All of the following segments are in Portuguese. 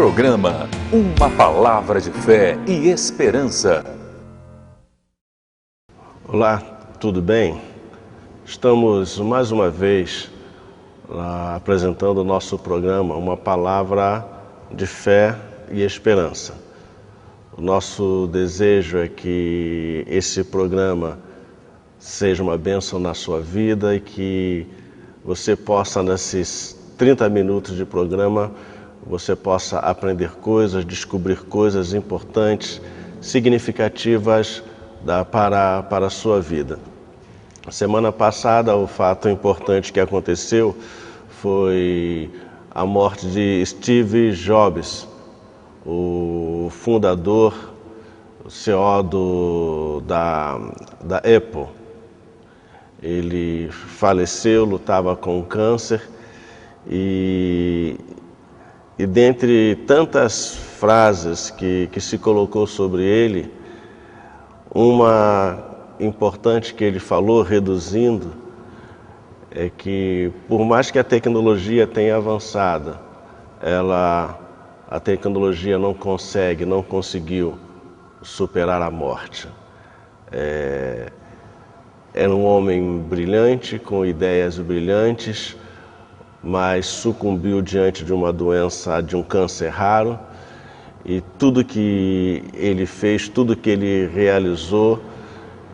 Programa Uma Palavra de Fé e Esperança. Olá, tudo bem? Estamos mais uma vez apresentando o nosso programa Uma Palavra de Fé e Esperança. O nosso desejo é que esse programa seja uma bênção na sua vida e que você possa, nesses 30 minutos de programa, você possa aprender coisas, descobrir coisas importantes, significativas para a sua vida. Semana passada, o fato importante que aconteceu foi a morte de Steve Jobs, o fundador, o CEO da Apple. Ele faleceu, lutava com câncer e dentre tantas frases que se colocou sobre ele, uma importante que ele falou, reduzindo, é que por mais que a tecnologia tenha avançado, a tecnologia não conseguiu superar a morte. Era um homem brilhante, com ideias brilhantes, mas sucumbiu diante de uma doença, de um câncer raro, e tudo que ele fez, tudo que ele realizou,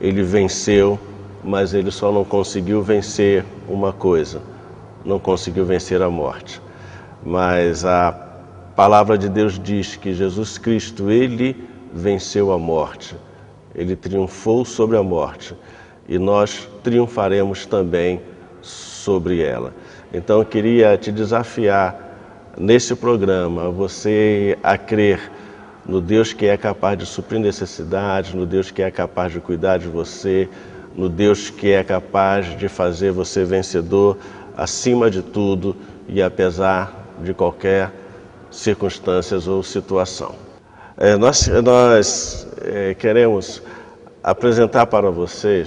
ele venceu, mas ele só não conseguiu vencer uma coisa, não conseguiu vencer a morte. Mas a palavra de Deus diz que Jesus Cristo, ele venceu a morte, ele triunfou sobre a morte, e nós triunfaremos também sobre ela. Então eu queria te desafiar nesse programa, você a crer no Deus que é capaz de suprir necessidades, no Deus que é capaz de cuidar de você, no Deus que é capaz de fazer você vencedor acima de tudo e apesar de qualquer circunstâncias ou situação. Nós queremos apresentar para você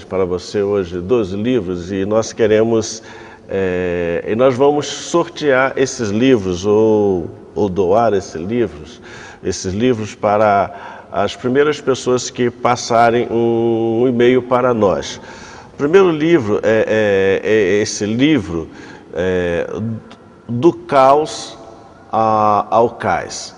hoje 2 livros e nós queremos e nós vamos sortear esses livros ou doar esses livros para as primeiras pessoas que passarem um e-mail para nós. O primeiro livro é esse livro, Do Caos ao Cais.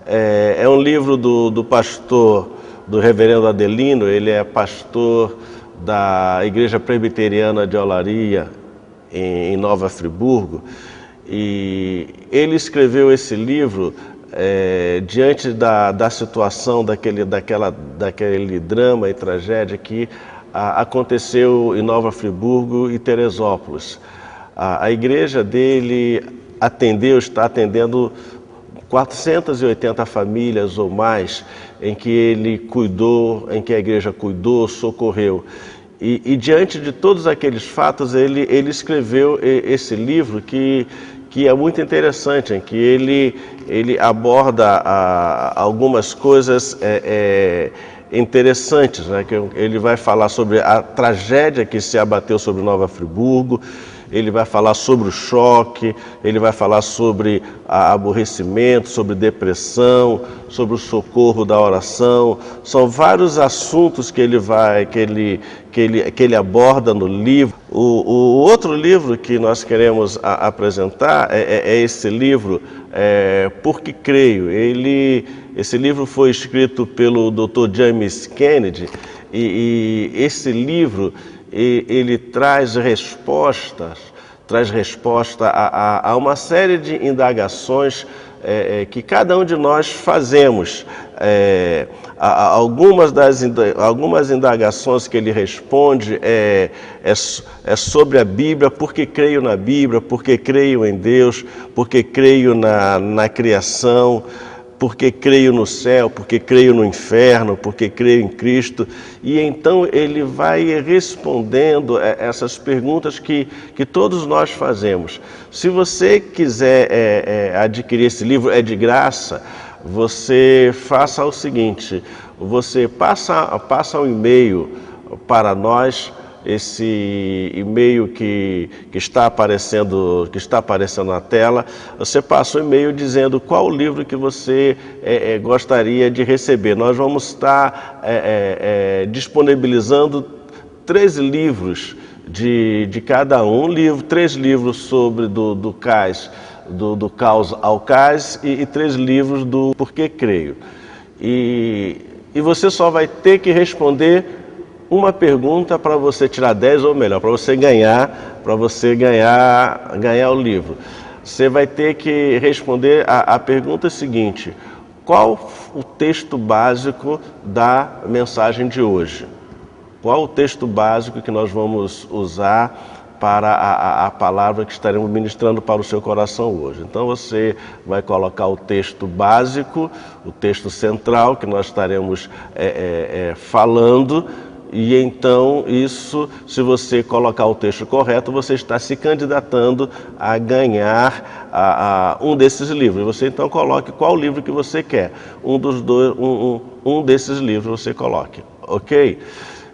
É um livro do pastor, do reverendo Adelino. Ele é pastor da Igreja Presbiteriana de Olaria, em Nova Friburgo, e ele escreveu esse livro diante da situação, daquele drama e tragédia que aconteceu em Nova Friburgo e Teresópolis. A igreja dele está atendendo 480 famílias ou mais em que a igreja cuidou, socorreu. E diante de todos aqueles fatos, ele escreveu esse livro que é muito interessante, em que ele aborda algumas coisas interessantes, né? Que ele vai falar sobre a tragédia que se abateu sobre Nova Friburgo, ele vai falar sobre o choque, ele vai falar sobre aborrecimento, sobre depressão, sobre o socorro da oração. São vários assuntos que ele aborda no livro. O outro livro que nós queremos apresentar é esse livro, Porque Creio. Esse livro foi escrito pelo Dr. James Kennedy e esse livro ele traz resposta a uma série de indagações que cada um de nós fazemos. Algumas indagações que ele responde é sobre a Bíblia, porque creio na Bíblia, porque creio em Deus, porque creio na criação, porque creio no céu, porque creio no inferno, porque creio em Cristo. E então ele vai respondendo essas perguntas que todos nós fazemos. Se você quiser adquirir esse livro, é de graça, você faça o seguinte: você passa um e-mail para nós esse e-mail que está aparecendo na tela. Você passa o e-mail dizendo qual livro que você gostaria de receber. Nós vamos estar disponibilizando 3 livros de cada um, 3 livros sobre do cais, do caos ao cais, e 3 livros do Porque Creio. E você só vai ter que responder uma pergunta para você tirar 10, ou melhor, para você ganhar o livro. Você vai ter que responder a pergunta seguinte: qual o texto básico da mensagem de hoje? Qual o texto básico que nós vamos usar para a palavra que estaremos ministrando para o seu coração hoje? Então você vai colocar o texto básico, o texto central que nós estaremos falando, e então isso, se você colocar o texto correto, você está se candidatando a ganhar um desses livros. Você então coloque qual livro que você quer, um desses livros você coloque, ok?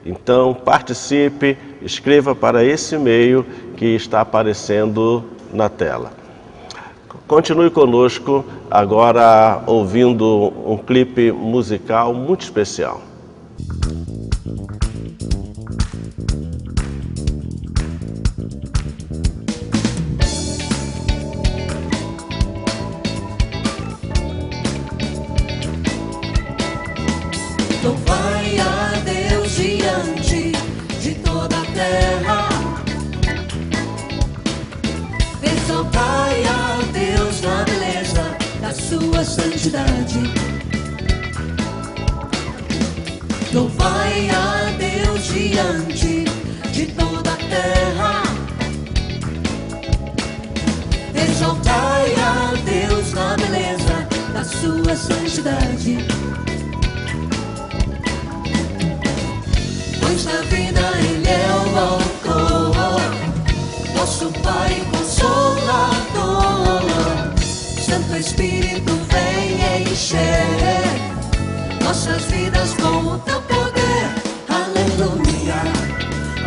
Então participe, escreva para esse e-mail que está aparecendo na tela. Continue conosco agora ouvindo um clipe musical muito especial. Louvai a Deus diante de toda a terra, exaltai a Deus na beleza da sua santidade. Louvai a Deus diante de toda a terra, exaltai a Deus na beleza da sua santidade. Pois na vida Ele é o autor, nosso Pai Consolador. Santo Espírito vem encher nossas vidas com o teu poder. Aleluia,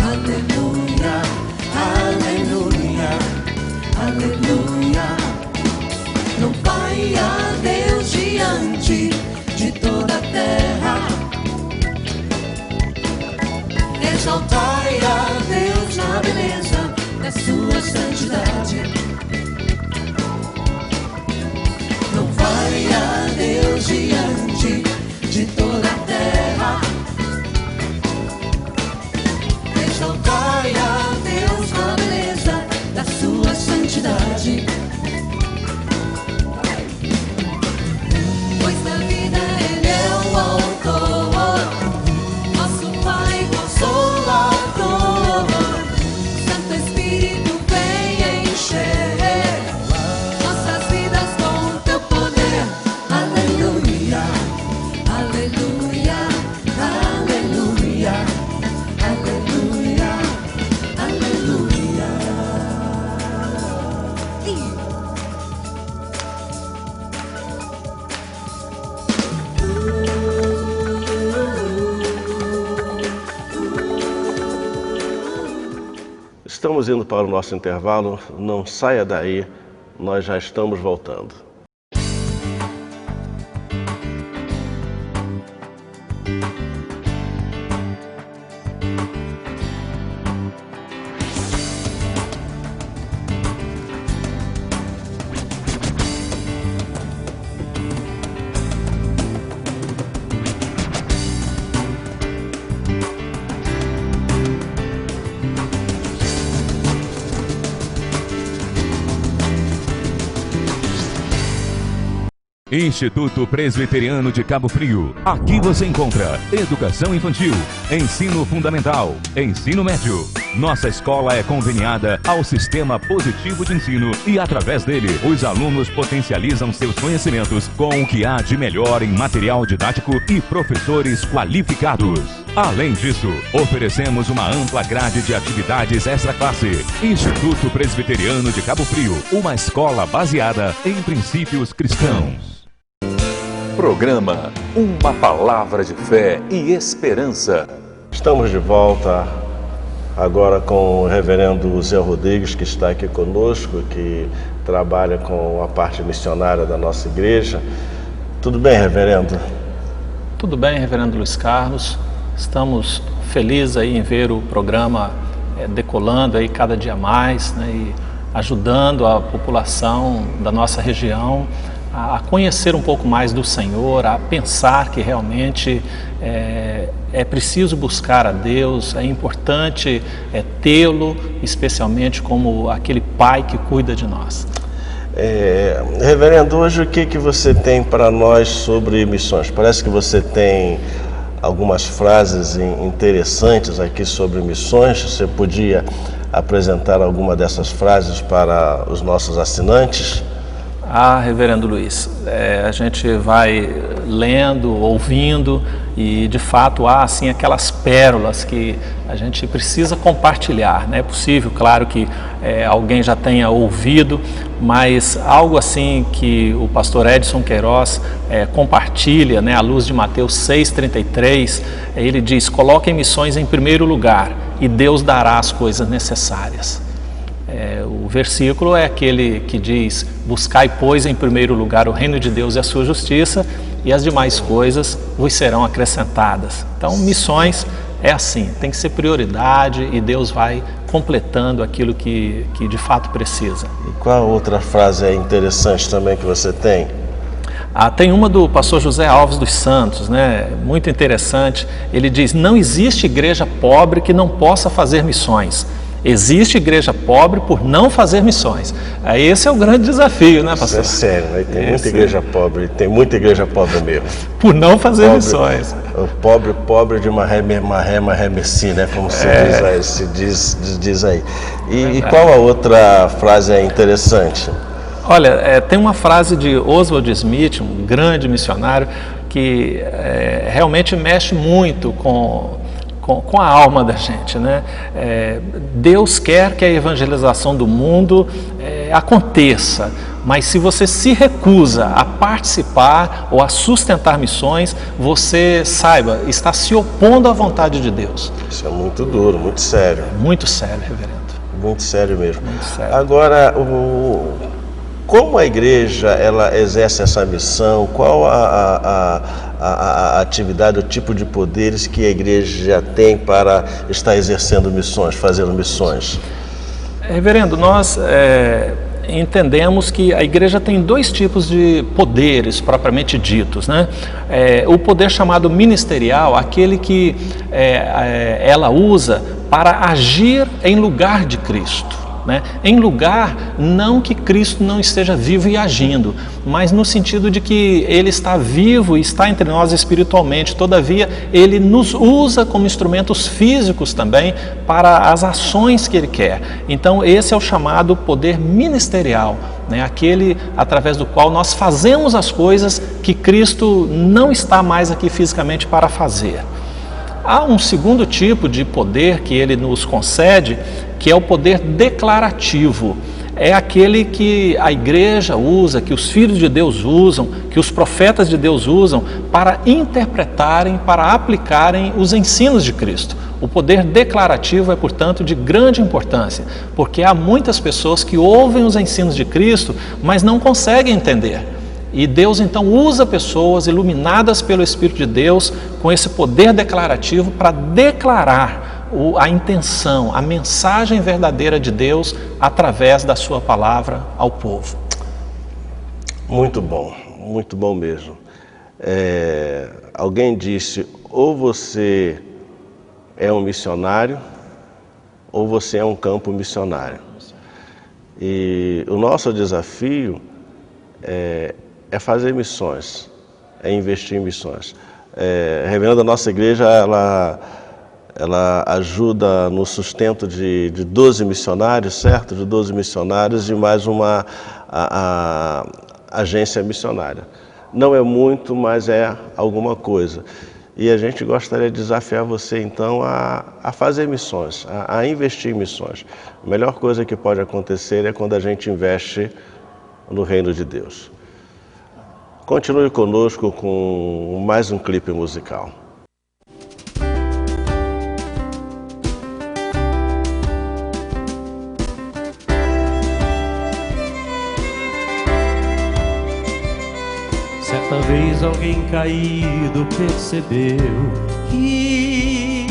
aleluia, aleluia, aleluia. Louvai a Deus diante de toda a terra, exaltai a Deus na beleza da sua santidade. Louvai a Deus diante de toda a terra, exaltai a Deus na beleza da sua santidade. Pois na vida Ele é o autor, nosso Pai Consolador. Santo Espírito vem encher nossas vidas com o teu poder. Aleluia, aleluia, aleluia, aleluia, aleluia. Estamos indo para o nosso intervalo, não saia daí, nós já estamos voltando. Instituto Presbiteriano de Cabo Frio. Aqui você encontra educação infantil, ensino fundamental, ensino médio. Nossa escola é conveniada ao sistema positivo de ensino e, através dele, os alunos potencializam seus conhecimentos com o que há de melhor em material didático e professores qualificados. Além disso, oferecemos uma ampla grade de atividades extra-classe. Instituto Presbiteriano de Cabo Frio, uma escola baseada em princípios cristãos. Programa Uma Palavra de Fé e Esperança. Estamos de volta agora com o reverendo Zé Rodrigues, que está aqui conosco, que trabalha com a parte missionária da nossa igreja. Tudo bem, reverendo? Tudo bem, reverendo Luiz Carlos. Estamos felizes aí em ver o programa decolando aí cada dia mais, né, e ajudando a população da nossa região a conhecer um pouco mais do Senhor, a pensar que realmente é preciso buscar a Deus, é importante tê-lo, especialmente como aquele Pai que cuida de nós. Reverendo, hoje o que você tem para nós sobre missões? Parece que você tem algumas frases interessantes aqui sobre missões. Você podia apresentar alguma dessas frases para os nossos assinantes? Reverendo Luiz, a gente vai lendo, ouvindo e de fato há assim aquelas pérolas que a gente precisa compartilhar, né? É possível, claro, que alguém já tenha ouvido, mas algo assim que o pastor Edson Queiroz compartilha, né, à luz de Mateus 6,33, ele diz: coloquem missões em primeiro lugar e Deus dará as coisas necessárias. O versículo é aquele que diz: buscai, pois, em primeiro lugar o reino de Deus e a sua justiça, e as demais coisas vos serão acrescentadas. Então, missões é assim, tem que ser prioridade e Deus vai completando aquilo que de fato precisa. E qual outra frase interessante também que você tem? Tem uma do pastor José Alves dos Santos, né? Muito interessante. Ele diz: não existe igreja pobre que não possa fazer missões. Existe igreja pobre por não fazer missões. Esse é o grande desafio, né, pastor? Isso é sério, né? Tem muita igreja pobre, tem muita igreja pobre mesmo. Por não fazer missões. O pobre de marré, sim, né? Como se diz aí. E qual a outra frase interessante? Olha, tem uma frase de Oswald Smith, um grande missionário, que realmente mexe muito com a alma da gente, né? Deus quer que a evangelização do mundo aconteça, mas se você se recusa a participar ou a sustentar missões, você, saiba, está se opondo à vontade de Deus. Isso é muito duro, muito sério. Muito sério, reverendo. Muito sério mesmo. Muito sério. Agora, como a igreja ela exerce essa missão? Qual a atividade, o tipo de poderes que a igreja tem para estar exercendo missões, fazendo missões? Reverendo, nós entendemos que a igreja tem dois tipos de poderes propriamente ditos, né? O poder chamado ministerial, aquele que ela usa para agir em lugar de Cristo. Né? Em lugar, não que Cristo não esteja vivo e agindo, mas no sentido de que Ele está vivo e está entre nós espiritualmente. Todavia, Ele nos usa como instrumentos físicos também para as ações que Ele quer. Então, esse é o chamado poder ministerial, né? Aquele através do qual nós fazemos as coisas que Cristo não está mais aqui fisicamente para fazer. Há um segundo tipo de poder que ele nos concede, que é o poder declarativo. É aquele que a igreja usa, que os filhos de Deus usam, que os profetas de Deus usam para interpretarem, para aplicarem os ensinos de Cristo. O poder declarativo é, portanto, de grande importância, porque há muitas pessoas que ouvem os ensinos de Cristo, mas não conseguem entender. E Deus então usa pessoas iluminadas pelo Espírito de Deus com esse poder declarativo para declarar a intenção, a mensagem verdadeira de Deus através da sua palavra ao povo. Muito bom mesmo. Alguém disse: ou você é um missionário ou você é um campo missionário. E o nosso desafio é fazer missões, é investir em missões. Reverendo, a nossa igreja ela ajuda no sustento de 12 missionários, certo? De 12 missionários e mais uma agência missionária. Não é muito, mas é alguma coisa. E a gente gostaria de desafiar você, então, a fazer missões, a investir em missões. A melhor coisa que pode acontecer é quando a gente investe no reino de Deus. Continue conosco com mais um clipe musical. Certa vez alguém caído percebeu que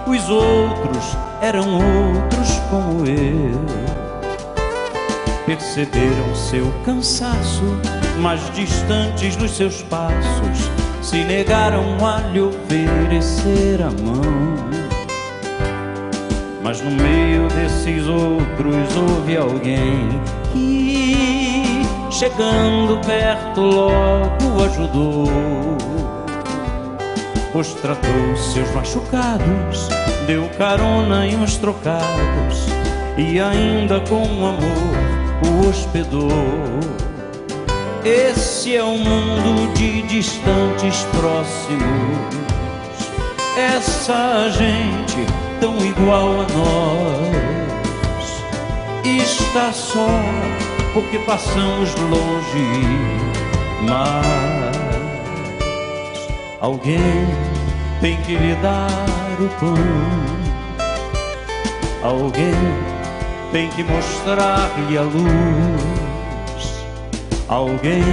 os outros eram outros como eu. Perceberam seu cansaço, mas distantes dos seus passos, se negaram a lhe oferecer a mão. Mas no meio desses outros houve alguém que, chegando perto, logo ajudou. Pois tratou seus machucados, deu carona em uns trocados e ainda com amor o hospedou. Esse é o mundo de distantes próximos, essa gente tão igual a nós está só porque passamos longe, mas alguém tem que lhe dar o pão, alguém tem que mostrar-lhe a luz, alguém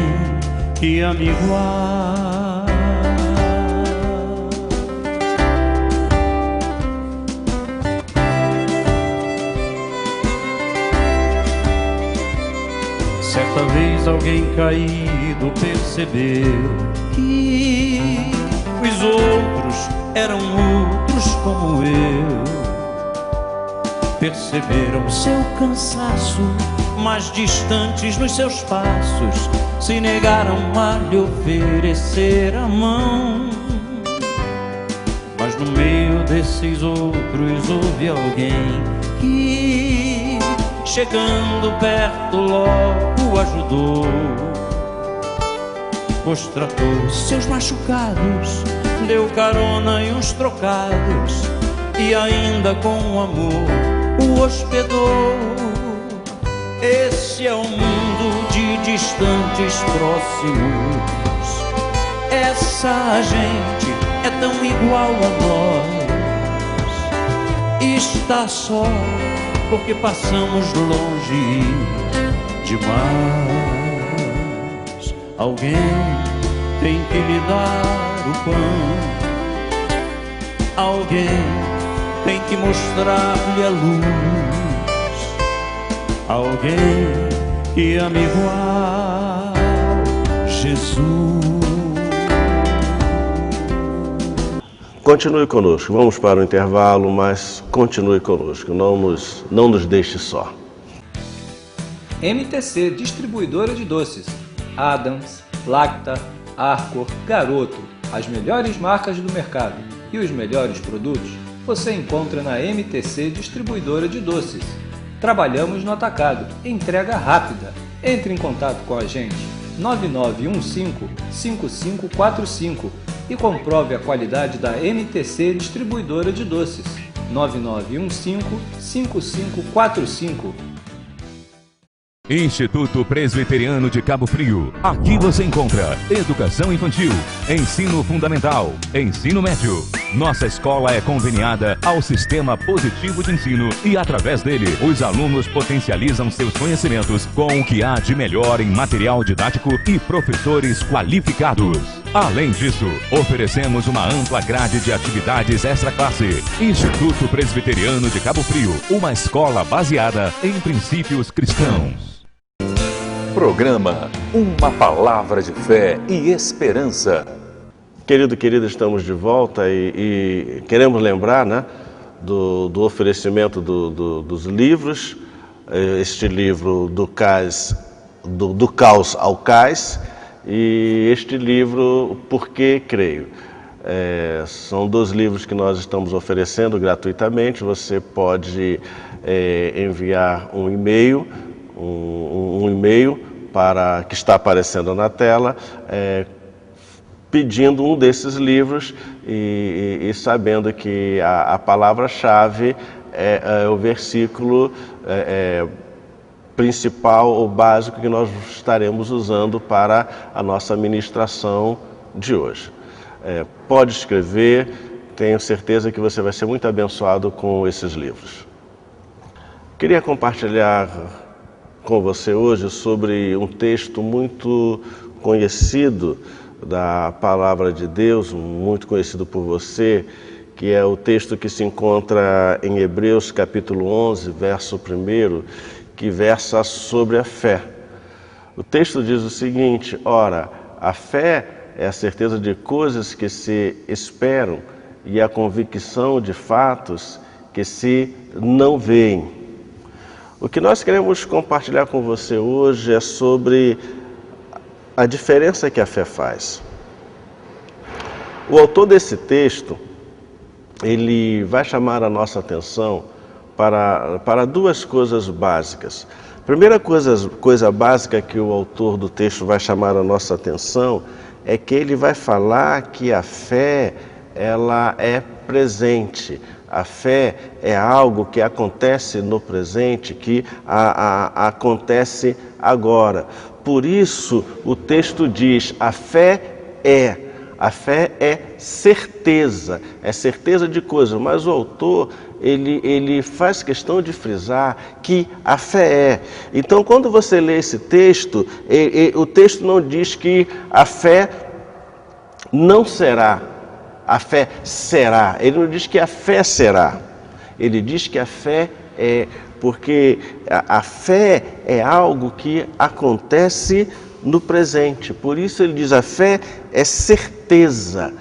que ama igual. Certa vez alguém caído percebeu que os outros eram outros como eu. Perceberam seu cansaço, mas distantes nos seus passos, se negaram a lhe oferecer a mão. Mas no meio desses outros houve alguém que, chegando perto, logo ajudou. Pois tratou seus machucados, deu carona e uns trocados e ainda com amor o hospedou. Esse é o mundo de distantes próximos, essa gente é tão igual a nós, está só porque passamos longe demais. Alguém tem que lhe dar o pão, alguém tem que mostrar-lhe a luz, alguém que ama igual Jesus. Continue conosco, vamos para o intervalo, mas continue conosco, não nos deixe só. MTC Distribuidora de Doces. Adams, Lacta, Arcor, Garoto, as melhores marcas do mercado e os melhores produtos você encontra na MTC Distribuidora de Doces. Trabalhamos no atacado, entrega rápida. Entre em contato com a gente, 9915-5545 e comprove a qualidade da MTC Distribuidora de Doces. 9915-5545. Instituto Presbiteriano de Cabo Frio. Aqui você encontra educação infantil, ensino fundamental, ensino médio. Nossa escola é conveniada ao Sistema Positivo de Ensino e, através dele, os alunos potencializam seus conhecimentos com o que há de melhor em material didático e professores qualificados. Além disso, oferecemos uma ampla grade de atividades extra-classe. Instituto Presbiteriano de Cabo Frio, uma escola baseada em princípios cristãos. Programa Uma Palavra de Fé e Esperança. Querido, querida, estamos de volta e queremos lembrar, né, do oferecimento dos livros, este livro do Caos ao Cais e este livro Por que Creio. São 2 livros que nós estamos oferecendo gratuitamente. Você pode enviar um e-mail, um e-mail para que está aparecendo na tela, pedindo um desses livros e sabendo que a palavra-chave é o versículo principal ou básico que nós estaremos usando para a nossa ministração de hoje. Pode escrever, tenho certeza que você vai ser muito abençoado com esses livros. Queria compartilhar com você hoje sobre um texto muito conhecido da palavra de Deus, muito conhecido por você, que é o texto que se encontra em Hebreus capítulo 11, verso 1, que versa sobre a fé. O texto diz o seguinte: ora, a fé é a certeza de coisas que se esperam e a convicção de fatos que se não veem. O que nós queremos compartilhar com você hoje é sobre a diferença que a fé faz. O autor desse texto, ele vai chamar a nossa atenção para duas coisas básicas. A primeira coisa básica que o autor do texto vai chamar a nossa atenção é que ele vai falar que a fé, ela é presente. A fé é algo que acontece no presente, que acontece agora. Por isso, o texto diz, a fé é certeza de coisas, mas o autor, ele faz questão de frisar que a fé é. Então, quando você lê esse texto, o texto não diz que a fé não será, a fé será. Ele não diz que a fé será, ele diz que a fé é, porque a fé é algo que acontece no presente. Por isso ele diz, a fé é certeza.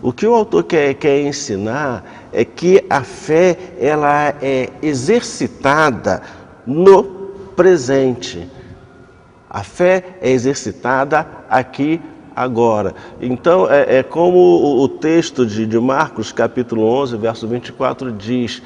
O que o autor quer ensinar é que a fé, ela é exercitada no presente. A fé é exercitada aqui agora. Então, é como o texto de Marcos, capítulo 11, verso 24, diz,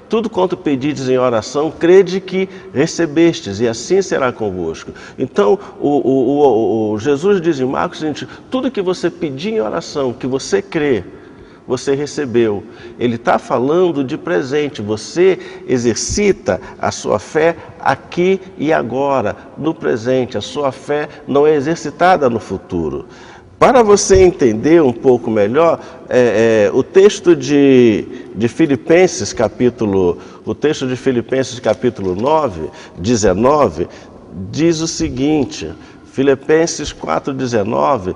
tudo quanto pedides em oração, crede que recebestes, e assim será convosco. Então, o Jesus diz em Marcos o seguinte, tudo que você pedir em oração, que você crê, você recebeu. Ele está falando de presente, você exercita a sua fé aqui e agora, no presente. A sua fé não é exercitada no futuro. Para você entender um pouco melhor, o texto de Filipenses, capítulo 9, 19, diz o seguinte, Filipenses 4,19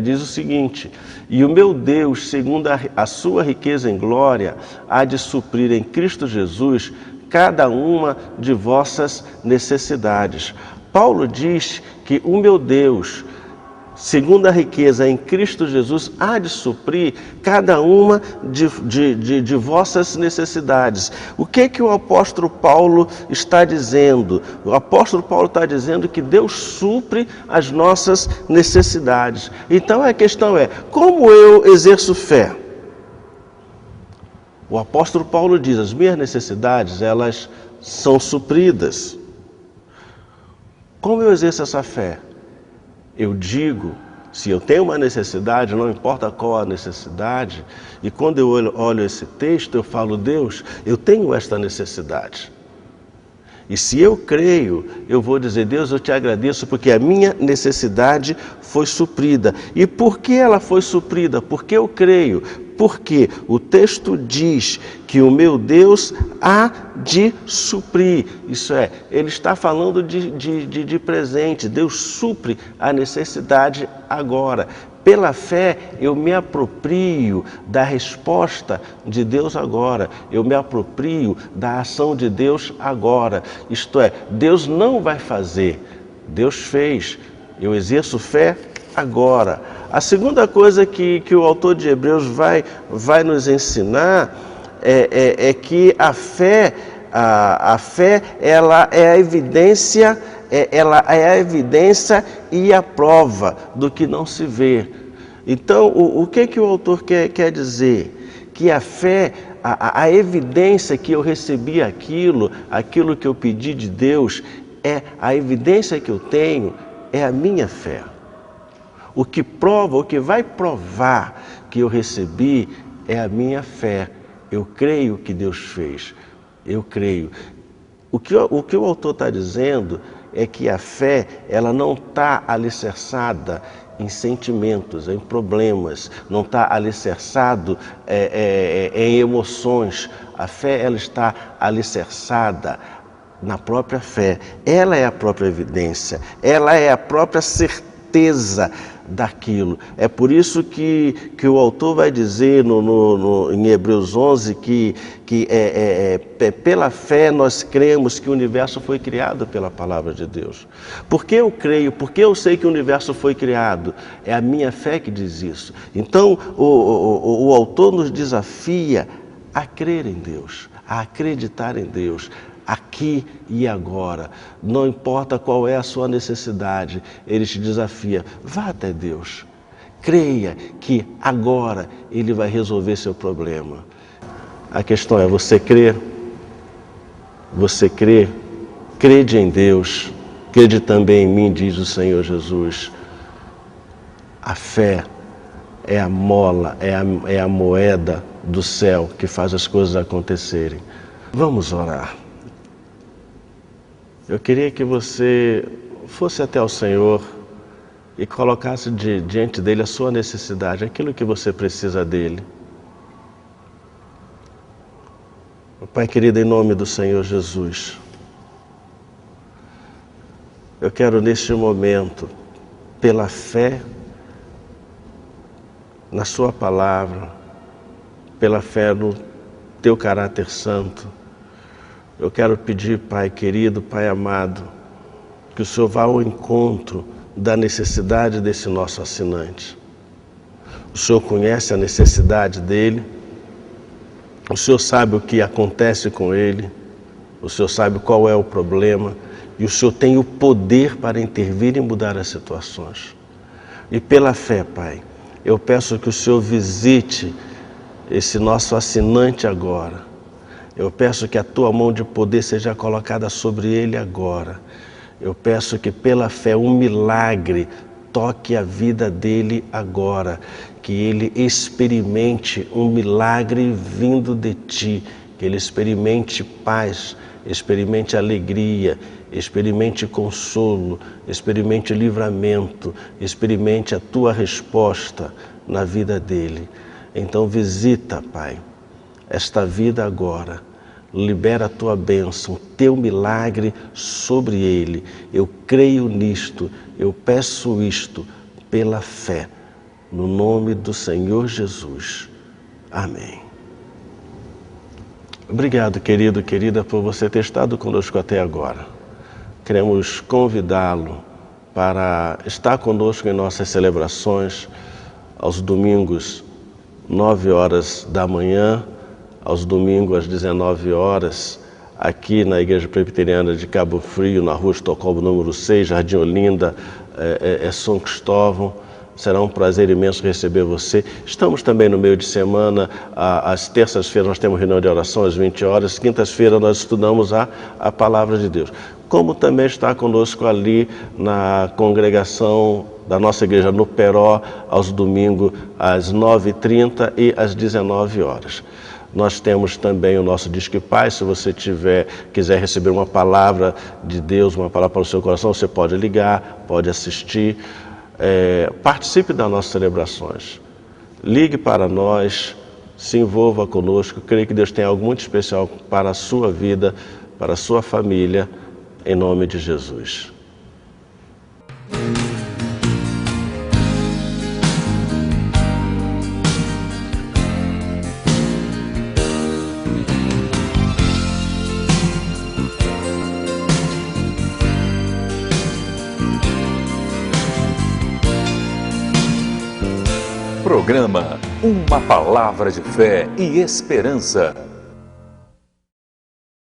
diz o seguinte, e o meu Deus, segundo a sua riqueza em glória, há de suprir em Cristo Jesus cada uma de vossas necessidades. Paulo diz que o meu Deus, segundo a riqueza em Cristo Jesus, há de suprir cada uma de vossas necessidades. O que o apóstolo Paulo está dizendo? O apóstolo Paulo está dizendo que Deus supre as nossas necessidades. Então a questão é, como eu exerço fé? O apóstolo Paulo diz, as minhas necessidades, elas são supridas. Como eu exerço essa fé? Eu digo, se eu tenho uma necessidade, não importa qual a necessidade, e quando eu olho esse texto, eu falo, Deus, eu tenho esta necessidade. E se eu creio, eu vou dizer, Deus, eu te agradeço porque a minha necessidade foi suprida. E por que ela foi suprida? Porque eu creio. Porque o texto diz que o meu Deus há de suprir. Isso é, ele está falando de presente. Deus supre a necessidade agora. Pela fé, eu me aproprio da resposta de Deus agora. Eu me aproprio da ação de Deus agora. Isto é, Deus não vai fazer. Deus fez. Eu exerço fé agora. A segunda coisa que o autor de Hebreus vai nos ensinar é que a fé ela é a evidência, e a prova do que não se vê. Então, o que o autor quer dizer? Que a fé, a evidência que eu recebi aquilo que eu pedi de Deus, a evidência que eu tenho é a minha fé. O que vai provar que eu recebi é a minha fé. Eu creio que Deus fez. Eu creio. O que o autor está dizendo é que a fé, ela não está alicerçada em sentimentos, em problemas, não está alicerçado em emoções. A fé, ela está alicerçada na própria fé. Ela é a própria evidência, ela é a própria certeza certeza daquilo. É por isso que o autor vai dizer em Hebreus 11 que pela fé nós cremos que o universo foi criado pela palavra de Deus. Por que eu creio? Porque eu sei que o universo foi criado. É a minha fé que diz isso. Então o autor nos desafia a crer em Deus, a acreditar em Deus, aqui e agora. Não importa qual é a sua necessidade, Ele te desafia, vá até Deus. Creia que agora Ele vai resolver seu problema. A questão é, você crer? Você crê? Crede em Deus, crede também em mim, diz o Senhor Jesus. A fé é a mola, é a moeda do céu que faz as coisas acontecerem. Vamos orar. Eu queria que você fosse até o Senhor e colocasse diante dele a sua necessidade, aquilo que você precisa dele. Pai querido, em nome do Senhor Jesus, eu quero neste momento, pela fé na sua palavra, pela fé no teu caráter santo, eu quero pedir, Pai querido, Pai amado, que o Senhor vá ao encontro da necessidade desse nosso assinante. O Senhor conhece a necessidade dele, o Senhor sabe o que acontece com ele, o Senhor sabe qual é o problema e o Senhor tem o poder para intervir e mudar as situações. E pela fé, Pai, eu peço que o Senhor visite esse nosso assinante agora. Eu peço que a tua mão de poder seja colocada sobre ele agora. Eu peço que pela fé um milagre toque a vida dele agora. Que ele experimente um milagre vindo de ti. Que ele experimente paz, experimente alegria, experimente consolo, experimente livramento, experimente a tua resposta na vida dele. Então visita, Pai, esta vida agora, libera a tua bênção, teu milagre sobre ele. Eu creio nisto, eu peço isto pela fé, no nome do Senhor Jesus. Amém. Obrigado, querido, querida, por você ter estado conosco até agora. Queremos convidá-lo para estar conosco em nossas celebrações aos domingos, 9 horas da manhã, aos domingos às 19 horas, aqui na Igreja Presbiteriana de Cabo Frio, na Rua Estocolmo, número 6, Jardim Olinda, São Cristóvão. Será um prazer imenso receber você. Estamos também no meio de semana, às terças-feiras nós temos reunião de oração às 20 horas, quintas-feiras nós estudamos a Palavra de Deus. Como também está conosco ali na congregação da nossa igreja no Peró, aos domingos às 9h30 e às 19 horas. Nós temos também o nosso Disque Pai, se você quiser receber uma palavra de Deus, uma palavra para o seu coração, você pode ligar, pode assistir, participe das nossas celebrações. Ligue para nós, se envolva conosco, creio que Deus tem algo muito especial para a sua vida, para a sua família, em nome de Jesus. Programa Uma Palavra de Fé e Esperança.